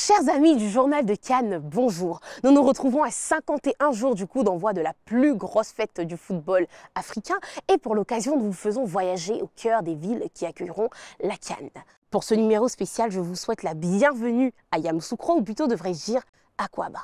Chers amis du journal de Cannes, bonjour. Nous nous retrouvons à 51 jours du coup d'envoi de la plus grosse fête du football africain et pour l'occasion nous vous faisons voyager au cœur des villes qui accueilleront la Cannes. Pour ce numéro spécial, je vous souhaite la bienvenue à Yamoussoukro, ou plutôt devrais-je dire Akwaba.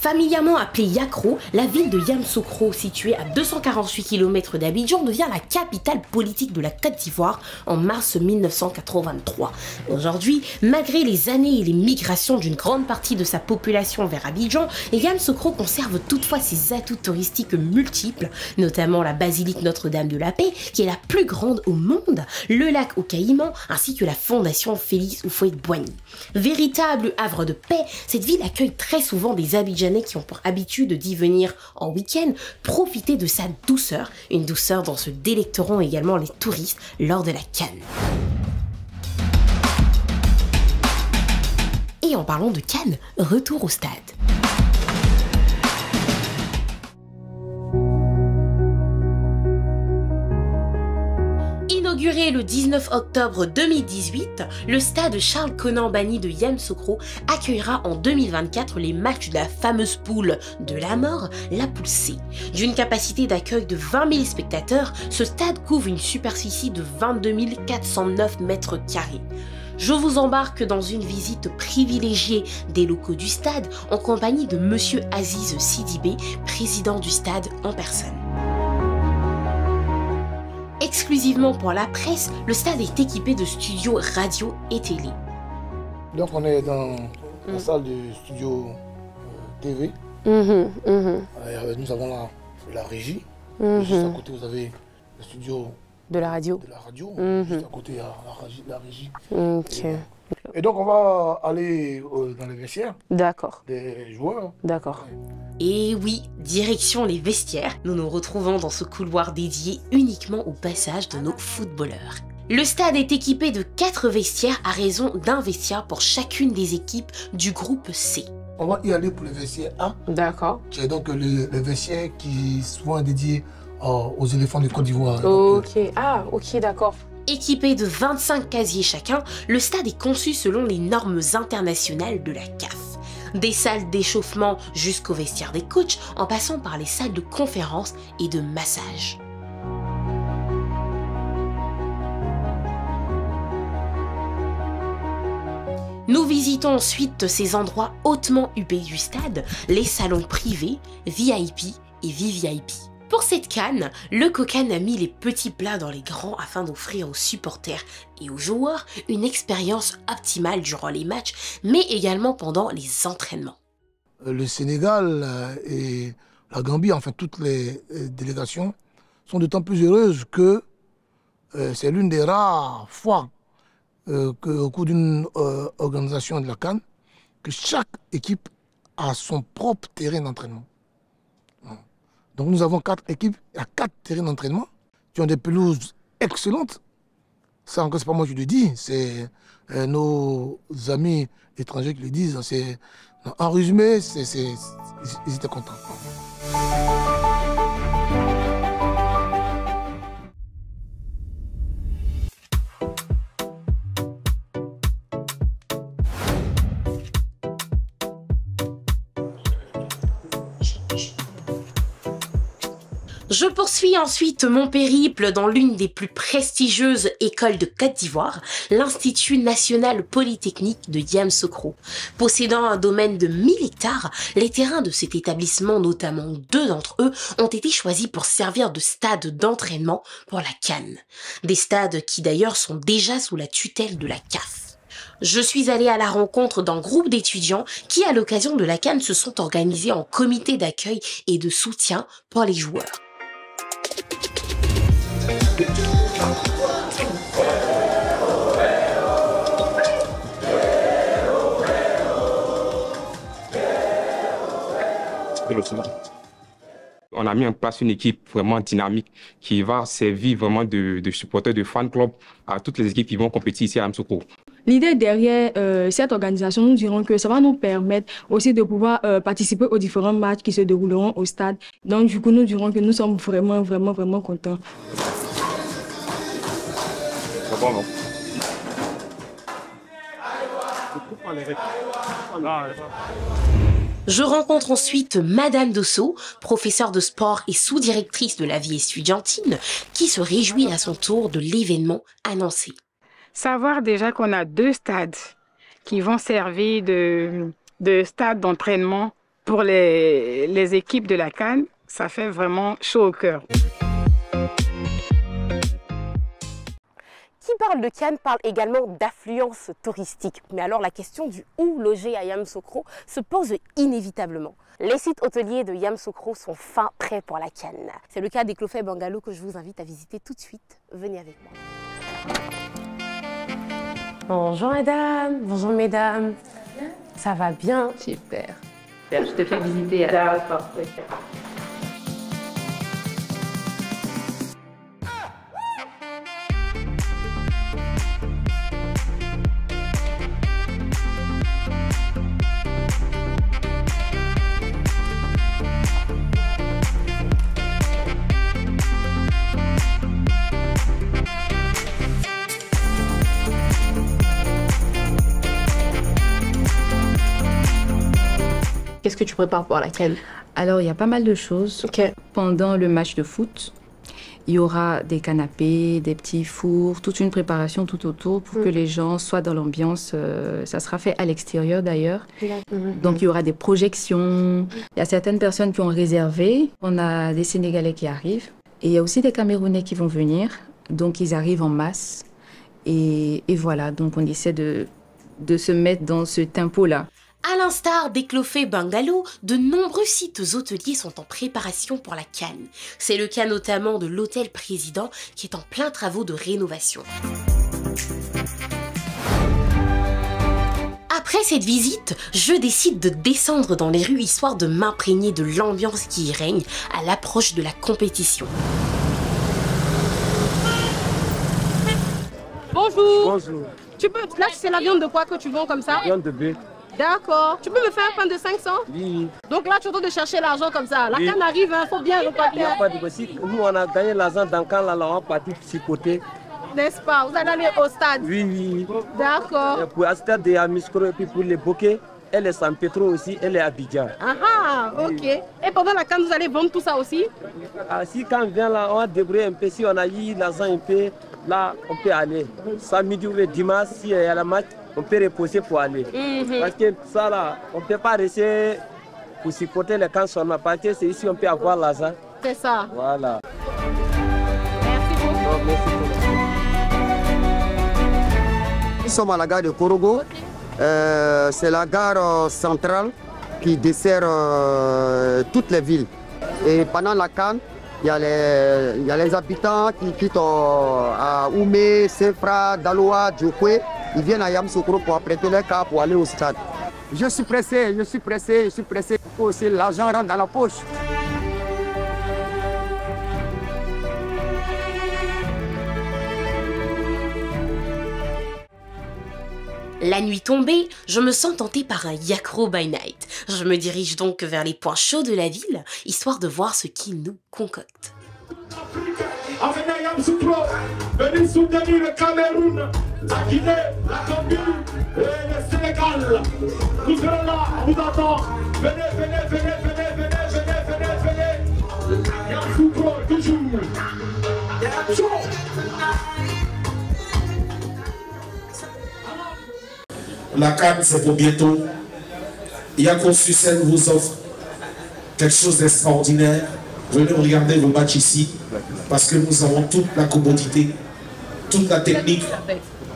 Familièrement appelée Yakro, la ville de Yamoussoukro, située à 248 km d'Abidjan, devient la capitale politique de la Côte d'Ivoire en mars 1983. Aujourd'hui, malgré les années et les migrations d'une grande partie de sa population vers Abidjan, Yamoussoukro conserve toutefois ses atouts touristiques multiples, notamment la basilique Notre-Dame de la Paix, qui est la plus grande au monde, le lac aux Caïmans, ainsi que la fondation Félix Houphouët-Boigny. Véritable havre de paix, cette ville accueille très souvent des Abidjanais qui ont pour habitude d'y venir en week-end, profiter de sa douceur, une douceur dont se délecteront également les touristes lors de la Cannes. Et en parlant de Cannes, retour au stade. Inauguré le 19 octobre 2018, le stade Charles-Konan-Banny de Yamoussoukro accueillera en 2024 les matchs de la fameuse poule de la mort, la poule C. D'une capacité d'accueil de 20 000 spectateurs, ce stade couvre une superficie de 22 409 mètres carrés. Je vous embarque dans une visite privilégiée des locaux du stade en compagnie de Monsieur Aziz Sidibé, président du stade en personne. Exclusivement pour la presse, le stade est équipé de studios radio et télé. Donc on est dans la salle de studio TV. Nous avons la régie. Juste à côté, vous avez le studio de la radio. Juste à côté, il y a la régie. Okay. Et donc on va aller dans les vestiaires. D'accord. Des joueurs. D'accord. Ouais. Et oui, direction les vestiaires. Nous nous retrouvons dans ce couloir dédié uniquement au passage de nos footballeurs. Le stade est équipé de 4 vestiaires à raison d'un vestiaire pour chacune des équipes du groupe C. On va y aller pour le vestiaire A. D'accord. Qui est donc le vestiaire qui est souvent dédié aux éléphants de Côte d'Ivoire. Ok, ok, d'accord. Équipé de 25 casiers chacun, le stade est conçu selon les normes internationales de la CAF. Des salles d'échauffement jusqu'au vestiaire des coachs, en passant par les salles de conférence et de massage. Nous visitons ensuite ces endroits hautement huppés du stade, les salons privés, VIP et VVIP. Pour cette Cannes, le Cocan a mis les petits plats dans les grands afin d'offrir aux supporters et aux joueurs une expérience optimale durant les matchs, mais également pendant les entraînements. Le Sénégal et la Gambie, enfin toutes les délégations, sont d'autant plus heureuses que c'est l'une des rares fois qu'au cours d'une organisation de la Cannes, que chaque équipe a son propre terrain d'entraînement. Donc nous avons 4 équipes, il y a 4 terrains d'entraînement qui ont des pelouses excellentes. Ça encore, c'est pas moi qui le dis, c'est nos amis étrangers qui le disent. En résumé, ils étaient contents. Je poursuis ensuite mon périple dans l'une des plus prestigieuses écoles de Côte d'Ivoire, l'Institut National Polytechnique de Yamoussoukro. Possédant un domaine de 1000 hectares, les terrains de cet établissement, notamment 2 d'entre eux, ont été choisis pour servir de stade d'entraînement pour la Cannes. Des stades qui d'ailleurs sont déjà sous la tutelle de la CAF. Je suis allée à la rencontre d'un groupe d'étudiants qui, à l'occasion de la Cannes, se sont organisés en comité d'accueil et de soutien pour les joueurs. On a mis en place une équipe vraiment dynamique qui va servir vraiment de supporter de fan club à toutes les équipes qui vont compétir ici à Yamoussoukro. L'idée derrière cette organisation, nous dirons que ça va nous permettre aussi de pouvoir participer aux différents matchs qui se dérouleront au stade. Donc, du coup, nous dirons que nous sommes vraiment contents. Je rencontre ensuite Madame Dosso, professeure de sport et sous-directrice de la vie estudiantine, qui se réjouit à son tour de l'événement annoncé. Savoir déjà qu'on a 2 stades qui vont servir de stade d'entraînement pour les équipes de la CAN, ça fait vraiment chaud au cœur. Qui parle de Cannes parle également d'affluence touristique. Mais alors la question du où loger à Yamoussoukro se pose inévitablement. Les sites hôteliers de Yamoussoukro sont fin prêts pour la Cannes. C'est le cas des Clofets Bungalow que je vous invite à visiter tout de suite. Venez avec moi. Bonjour madame, bonjour mesdames. Ça va bien? Super. Je te fais visiter. D'accord. Qu'est-ce que tu prépares pour la Cannes? Alors, il y a pas mal de choses. Okay. Pendant le match de foot, il y aura des canapés, des petits fours, toute une préparation tout autour pour que les gens soient dans l'ambiance. Ça sera fait à l'extérieur d'ailleurs. Donc, il y aura des projections. Il y a certaines personnes qui ont réservé. On a des Sénégalais qui arrivent. Et il y a aussi des Camerounais qui vont venir. Donc, ils arrivent en masse. Et voilà, donc on essaie de se mettre dans ce tempo-là. À l'instar des Clofets Bungalow, de nombreux sites hôteliers sont en préparation pour la Cannes. C'est le cas notamment de l'Hôtel Président qui est en plein travaux de rénovation. Après cette visite, je décide de descendre dans les rues histoire de m'imprégner de l'ambiance qui y règne à l'approche de la compétition. Bonjour. Bonjour. Là, c'est la viande de quoi que tu vends comme ça? Viande de bœuf. D'accord. Tu peux me faire un pain de 500? Oui. Donc là, tu es en train de chercher l'argent comme ça. La Canne arrive, il faut bien repartir. Il n'y a pas de possible. Nous, on a gagné l'argent dans quand là, on va partir psychoter. N'est-ce pas? Vous allez aller au stade? Oui. D'accord. Pour le stade de Yamoussoukro et puis pour les bouquets, elle est San Pedro aussi, elle est à Abidjan. Ah, ok. Et pendant la Canne, vous allez vendre tout ça aussi? Si quand on vient là, on va débrouiller un peu. Si on a eu l'argent un peu, là, on peut aller. Samedi ou dimanche, si il y a la match, on peut reposer pour aller. Parce que ça là, on ne peut pas rester pour supporter les camps seulement. Parce que c'est ici qu'on peut avoir l'argent. C'est ça. Voilà. Merci beaucoup. Donc, merci beaucoup. Nous sommes à la gare de Korogo. C'est la gare centrale qui dessert toutes les villes. Et pendant la Cannes, il y a les habitants qui quittent à Oumé, Sefra, Daloa, Djokwe. Ils viennent à Yamoussoukro pour apprêter leur cas pour aller au stade. Je suis pressé. Il faut aussi l'argent rentre dans la poche. La nuit tombée, je me sens tentée par un Yakro by night. Je me dirige donc vers les points chauds de la ville, histoire de voir ce qui nous concocte. Venez à Yamoussoukro, venez soutenir le Cameroun, la Guinée, la Gambie et le Sénégal. Nous serons là, on vous attend. Venez. Yamoussoukro, toujours. La Cannes, c'est pour bientôt. Yakro sur scène vous offre quelque chose d'extraordinaire. Venez regarder vos matchs ici, parce que nous avons toute la commodité, toute la technique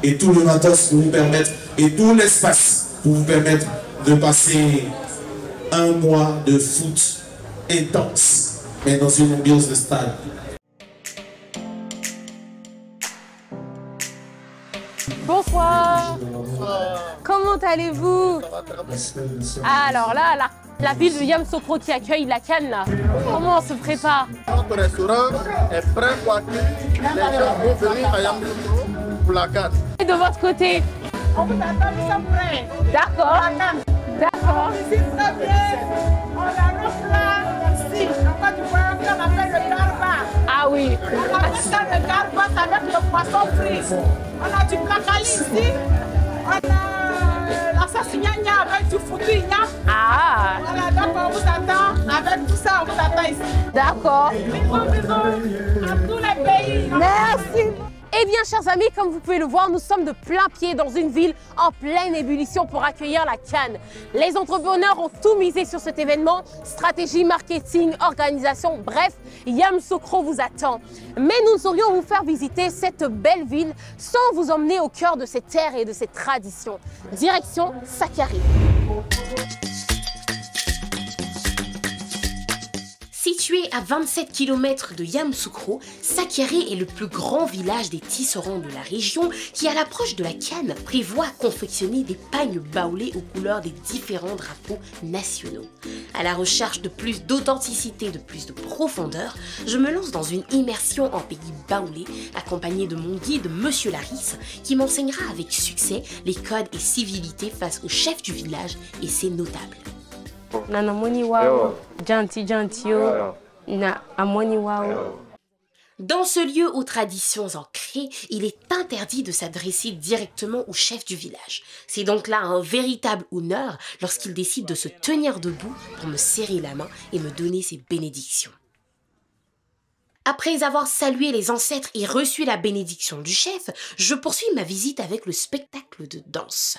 et tout le matos pour vous permettre, et tout l'espace pour vous permettre de passer un mois de foot intense, mais dans une ambiance de stade. Bonsoir. Comment allez-vous? Alors là, la ville de Yamoussoukro qui accueille la Cannes, là. Comment on se prépare? Notre restaurant est prêt pour accueillir les gens vont venir à Yamoussoukro pour la Cannes. Et de votre côté? On vous attend, nous sommes prêts. D'accord. D'accord. Ici, très bien. On a le plat ici. En Côte d'Ivoire, on appelle le garba. Ah oui. On appelle ça le garba avec le poisson frit. On a du placali ici. On a la sauce gnagna avec du foutu igname. Ah. Voilà, donc on vous attend. Avec tout ça, on vous attend ici. D'accord. Bisous à tous les pays. Merci. Eh bien, chers amis, comme vous pouvez le voir, nous sommes de plein pied dans une ville en pleine ébullition pour accueillir la CAN. Les entrepreneurs ont tout misé sur cet événement, stratégie, marketing, organisation, bref, Yamoussoukro vous attend. Mais nous saurions vous faire visiter cette belle ville sans vous emmener au cœur de ses terres et de ses traditions. Direction Sakari. Situé à 27 km de Yamoussoukro, Sakari est le plus grand village des tisserands de la région qui, à l'approche de la CAN, prévoit confectionner des pagnes baoulés aux couleurs des différents drapeaux nationaux. À la recherche de plus d'authenticité, de plus de profondeur, je me lance dans une immersion en pays baoulé, accompagné de mon guide Monsieur Larisse, qui m'enseignera avec succès les codes et civilités face au chef du village et ses notables. Nana moni wao, janti yo, na amoni wao. Dans ce lieu aux traditions ancrées, il est interdit de s'adresser directement au chef du village. C'est donc là un véritable honneur lorsqu'il décide de se tenir debout pour me serrer la main et me donner ses bénédictions. Après avoir salué les ancêtres et reçu la bénédiction du chef, je poursuis ma visite avec le spectacle de danse.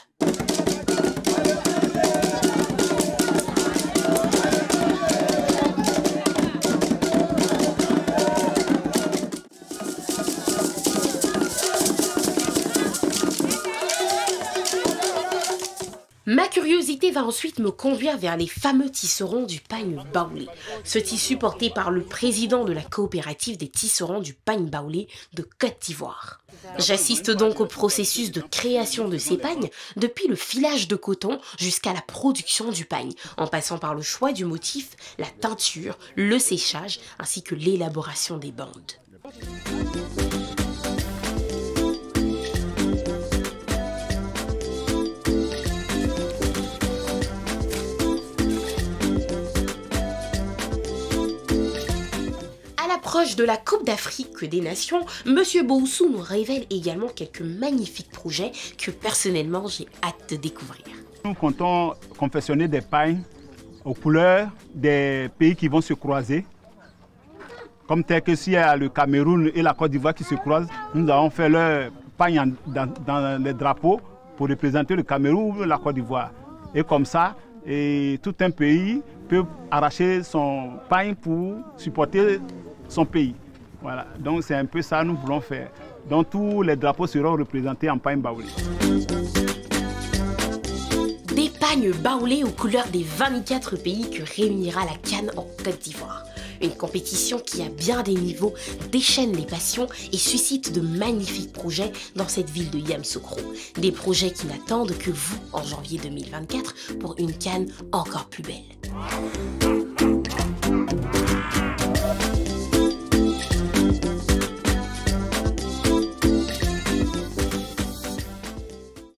Ma curiosité va ensuite me conduire vers les fameux tisserands du pagne baoulé. Ce tissu porté par le président de la coopérative des tisserands du pagne baoulé de Côte d'Ivoire. J'assiste donc au processus de création de ces pagnes, depuis le filage de coton jusqu'à la production du pagne, en passant par le choix du motif, la teinture, le séchage, ainsi que l'élaboration des bandes. Proche de la Coupe d'Afrique des Nations, Monsieur Boussou nous révèle également quelques magnifiques projets que personnellement j'ai hâte de découvrir. Nous comptons confectionner des pagnes aux couleurs des pays qui vont se croiser. Comme tel que s'il y a le Cameroun et la Côte d'Ivoire qui se croisent, nous avons fait leur pagne dans les drapeaux pour représenter le Cameroun ou la Côte d'Ivoire. Et comme ça, tout un pays peut arracher son pagne pour supporter son pays. Voilà, donc c'est un peu ça que nous voulons faire. Donc tous les drapeaux seront représentés en pagne baoulé. Des pagnes baoulés aux couleurs des 24 pays que réunira la CAN en Côte d'Ivoire. Une compétition qui à bien des niveaux déchaîne les passions et suscite de magnifiques projets dans cette ville de Yamoussoukro. Des projets qui n'attendent que vous en janvier 2024 pour une CAN encore plus belle.